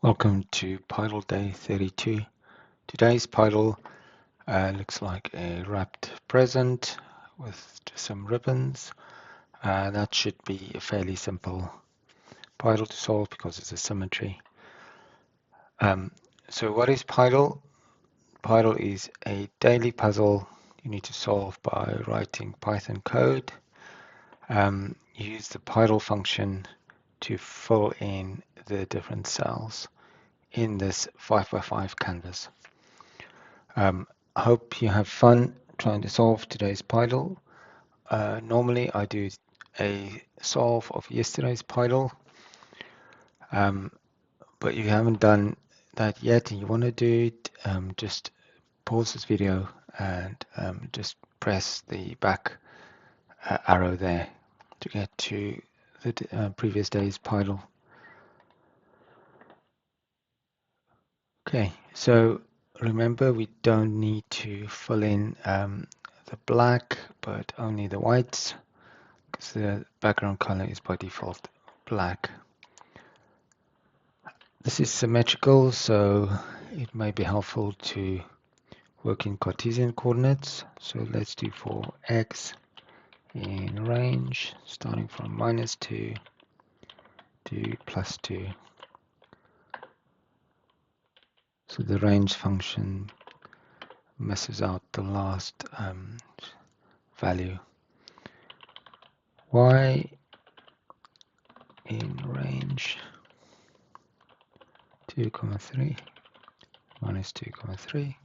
Welcome to Pydle Day 32. Today's Pydle looks like a wrapped present with just some ribbons. That should be a fairly simple Pydle to solve because it's a symmetry. So what is Pydle? Pydle is a daily puzzle you need to solve by writing Python code. Use the Pydle function to fill in the different cells in this 5x5 canvas. I hope you have fun trying to solve today's Pydle. Normally I do a solve of yesterday's Pydle, but if you haven't done that yet and you want to do it, just pause this video and just press the back arrow there to get to the previous day's Pydle. Okay, so remember we don't need to fill in the black, but only the whites, because the background color is by default black. This is symmetrical, so it may be helpful to work in Cartesian coordinates. So let's do for x in range, starting from -2 to +2. So the range function messes out the last value. Y in range 2, 3, -2, 3.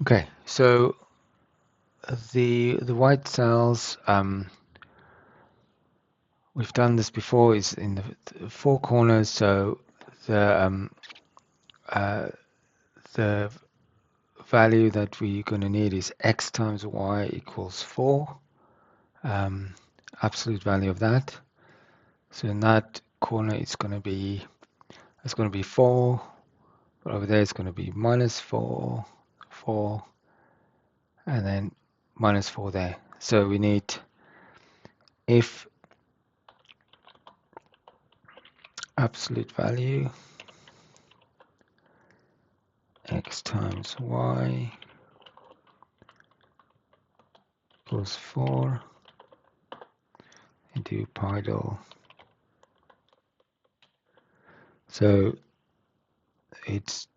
Okay, so the white cells, we've done this before, is in the four corners. So the value that we're going to need is x times y equals 4, absolute value of that. So in that corner it's going to be 4, but over there it's going to be -4, 4, and then -4 there. So we need, if absolute value x times y equals 4 into Pydle. So it's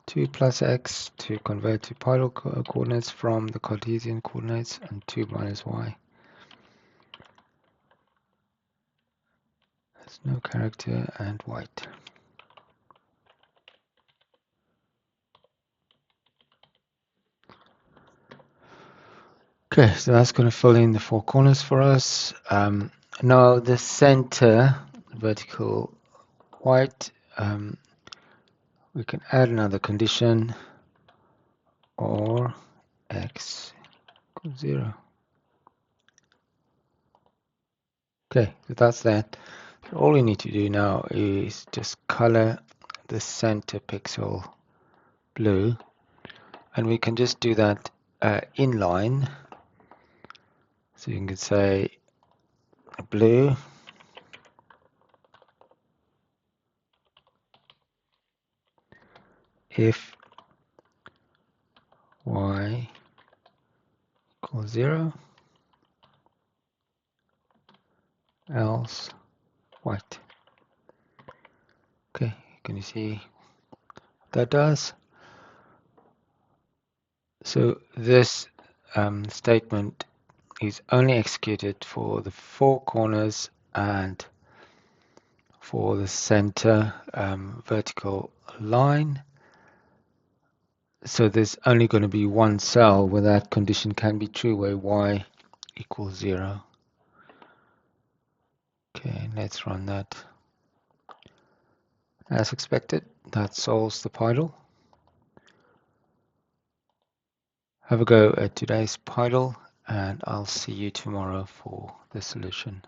2 plus x to convert to Pydle coordinates from the Cartesian coordinates, and 2 minus y. There's no character and white. Okay, so that's going to fill in the four corners for us. Now the center, vertical white, we can add another condition, or x equals 0. Okay, so that's that. So all we need to do now is just color the center pixel blue, and we can just do that inline. So you can say blue if y equals 0, else white. Okay, can you see what that does? So this statement is only executed for the four corners and for the center vertical line. So there's only going to be one cell where that condition can be true, where y equals 0. Okay, let's run that. As expected, that solves the Pydle. Have a go at today's Pydle, and I'll see you tomorrow for the solution.